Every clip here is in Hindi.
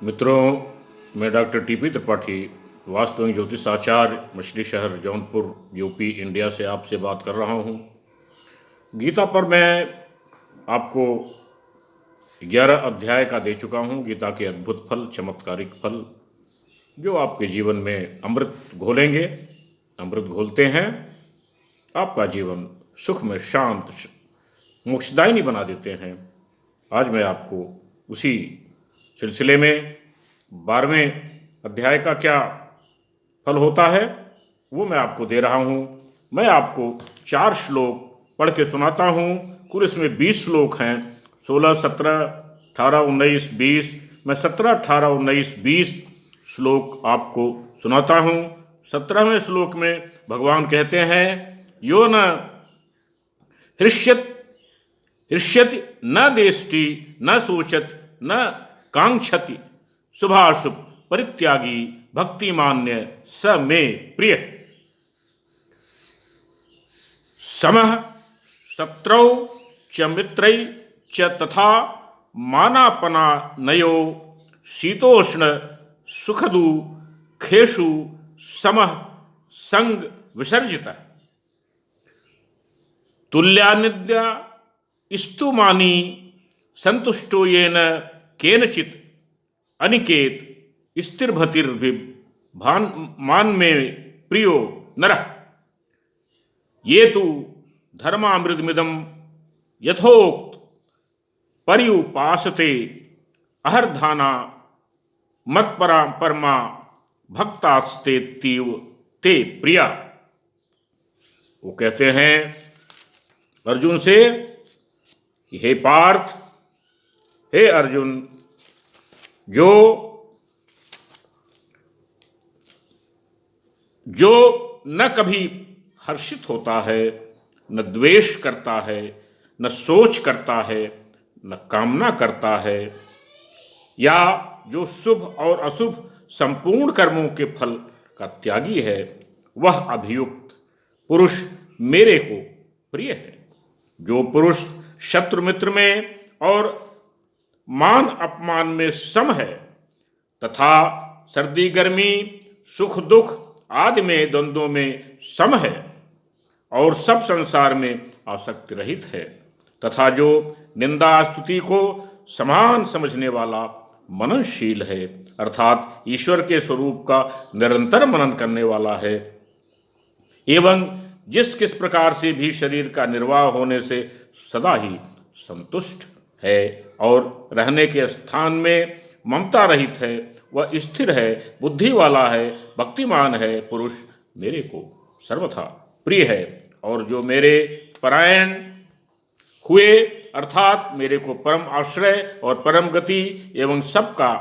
मित्रों, मैं डॉक्टर टीपी त्रिपाठी, वास्तविक ज्योतिष आचार्य, मछली शहर, जौनपुर, यूपी, इंडिया से आपसे बात कर रहा हूँ। गीता पर मैं आपको 11 अध्याय का दे चुका हूँ। गीता के अद्भुत फल, चमत्कारिक फल जो आपके जीवन में अमृत घोलेंगे, अमृत घोलते हैं, आपका जीवन सुख में शांत, मोक्षदायिनी बना देते हैं। आज मैं आपको उसी सिलसिले में 12वें अध्याय का क्या फल होता है वो मैं आपको दे रहा हूँ। मैं आपको 4 श्लोक पढ़ के सुनाता हूँ। कुल इसमें 20 श्लोक हैं, 16, 17, 18, 19, 20। मैं 17, 18, 19, 20 श्लोक आपको सुनाता हूँ। 17वें श्लोक में भगवान कहते हैं, यो न हृष्यति न देष्टि न शोचत न कांक्षति शुभाशुभ परित्यागी भक्तिमान्य स मे प्रिय। समः शत्रौ च मित्रै च तथा मानापना नयो शीतोष्ण सुखदुःखेषु समः संग विसर्जितः। तुल्यानिद्या स्तुमानी संतुष्टो येन केनचित् अनिकेत स्थिरभतिर्भान मान में प्रियो नरः। ये तु धर्मामृतमिदं यथोक्त पर्युपासते अहर्धाना मत्परा परमा भक्तास्ते तीव ते प्रिया। वो कहते हैं अर्जुन से कि हे पार्थ, हे अर्जुन, जो न कभी हर्षित होता है, न द्वेष करता है, न सोच करता है, न कामना करता है, या जो शुभ और अशुभ संपूर्ण कर्मों के फल का त्यागी है, वह अभियुक्त पुरुष मेरे को प्रिय है। जो पुरुष शत्रु मित्र में और मान अपमान में सम है तथा सर्दी गर्मी सुख दुख आदि में द्वंद्वों में सम है और सब संसार में आसक्ति रहित है, तथा जो निंदा स्तुति को समान समझने वाला मननशील है, अर्थात ईश्वर के स्वरूप का निरंतर मनन करने वाला है, एवं जिस किस प्रकार से भी शरीर का निर्वाह होने से सदा ही संतुष्ट है और रहने के स्थान में ममता रहित है, वह स्थिर है, बुद्धि वाला है, भक्तिमान है, पुरुष मेरे को सर्वथा प्रिय है। और जो मेरे परायण हुए अर्थात मेरे को परम आश्रय और परम गति एवं सबका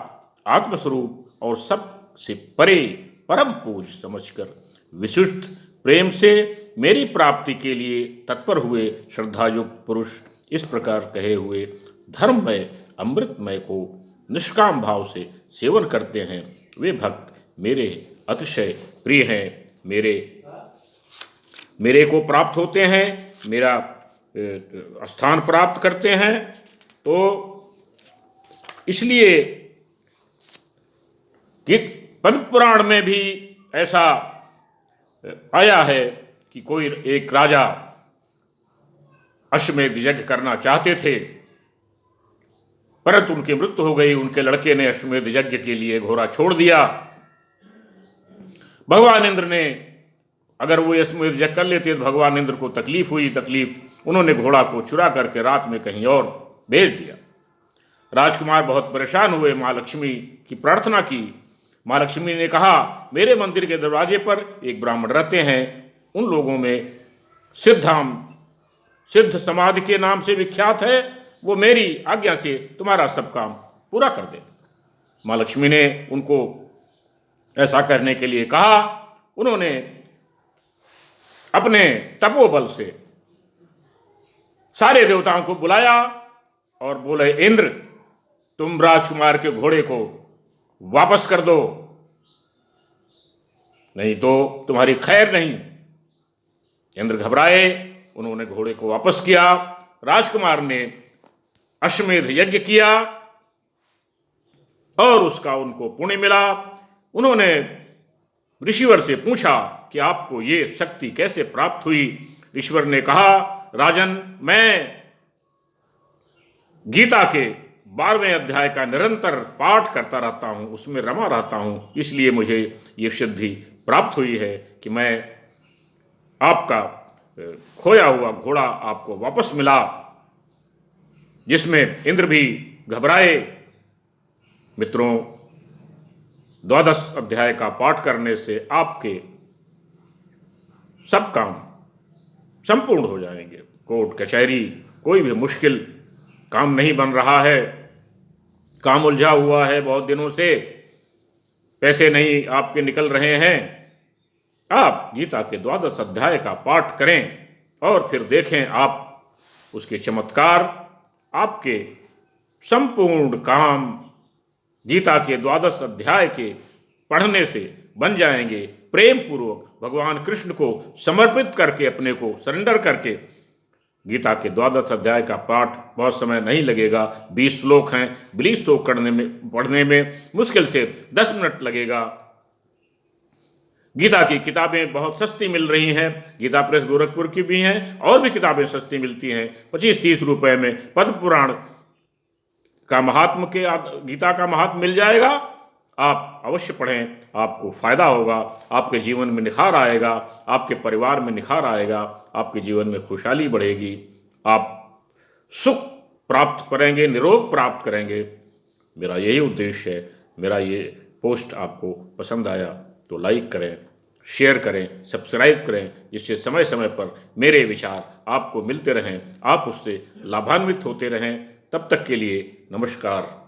आत्मस्वरूप और सब से परे परम पूज्य समझकर विशुद्ध प्रेम से मेरी प्राप्ति के लिए तत्पर हुए श्रद्धायुक्त पुरुष इस प्रकार कहे हुए धर्ममय अमृतमय को निष्काम भाव से सेवन करते हैं, वे भक्त मेरे अतिशय प्रिय हैं, मेरे को प्राप्त होते हैं, मेरा स्थान प्राप्त करते हैं। तो इसलिए कि पद्म पुराण में भी ऐसा आया है कि कोई एक राजा अश्वमेध यज्ञ करना चाहते थे, परंतु उनकी मृत्यु हो गई। उनके लड़के ने अश्वमेध यज्ञ के लिए घोड़ा छोड़ दिया। भगवान इंद्र ने अगर वो अश्वमेध यज्ञ कर लेते तो भगवान इंद्र को तकलीफ हुई। उन्होंने घोड़ा को चुरा करके रात में कहीं और भेज दिया। राजकुमार बहुत परेशान हुए, माँ लक्ष्मी की प्रार्थना की। माँ लक्ष्मी ने कहा, मेरे मंदिर के दरवाजे पर एक ब्राह्मण रहते हैं, उन लोगों में सिद्ध समाधि के नाम से विख्यात है, वो मेरी आज्ञा से तुम्हारा सब काम पूरा कर दे। माँ लक्ष्मी ने उनको ऐसा करने के लिए कहा। उन्होंने अपने तपोबल से सारे देवताओं को बुलाया और बोले, इंद्र, तुम राजकुमार के घोड़े को वापस कर दो, नहीं तो तुम्हारी खैर नहीं। इंद्र घबराए, उन्होंने घोड़े को वापस किया। राजकुमार ने अश्वमेध यज्ञ किया और उसका उनको पुण्य मिला। उन्होंने ऋषिवर से पूछा कि आपको ये शक्ति कैसे प्राप्त हुई। ऋषिवर ने कहा, राजन, मैं गीता के 12वें अध्याय का निरंतर पाठ करता रहता हूँ, उसमें रमा रहता हूँ, इसलिए मुझे ये सिद्धि प्राप्त हुई है कि मैं आपका खोया हुआ घोड़ा आपको वापस मिला, जिसमें इंद्र भी घबराए। मित्रों, 12 अध्याय का पाठ करने से आपके सब काम संपूर्ण हो जाएंगे। कोर्ट कचहरी कोई भी मुश्किल काम नहीं बन रहा है, काम उलझा हुआ है बहुत दिनों से, पैसे नहीं आपके निकल रहे हैं, आप गीता के 12 अध्याय का पाठ करें और फिर देखें आप उसके चमत्कार। आपके संपूर्ण काम गीता के 12 अध्याय के पढ़ने से बन जाएंगे। प्रेम पूर्वक भगवान कृष्ण को समर्पित करके, अपने को सरेंडर करके गीता के 12 अध्याय का पाठ बहुत समय नहीं लगेगा। 20 श्लोक हैं, 20 श्लोक पढ़ने में मुश्किल से 10 मिनट लगेगा। गीता की किताबें बहुत सस्ती मिल रही हैं, गीता प्रेस गोरखपुर की भी हैं, और भी किताबें सस्ती मिलती हैं 25-30 रुपए में। पद्म पुराण का महात्म के गीता का महात्म मिल जाएगा, आप अवश्य पढ़ें, आपको फायदा होगा, आपके जीवन में निखार आएगा, आपके परिवार में निखार आएगा, आपके जीवन में खुशहाली बढ़ेगी, आप सुख प्राप्त करेंगे, निरोग प्राप्त करेंगे। मेरा यही उद्देश्य है। मेरा ये पोस्ट आपको पसंद आया तो लाइक करें, शेयर करें, सब्सक्राइब करें, जिससे समय समय पर मेरे विचार आपको मिलते रहें, आप उससे लाभान्वित होते रहें। तब तक के लिए नमस्कार।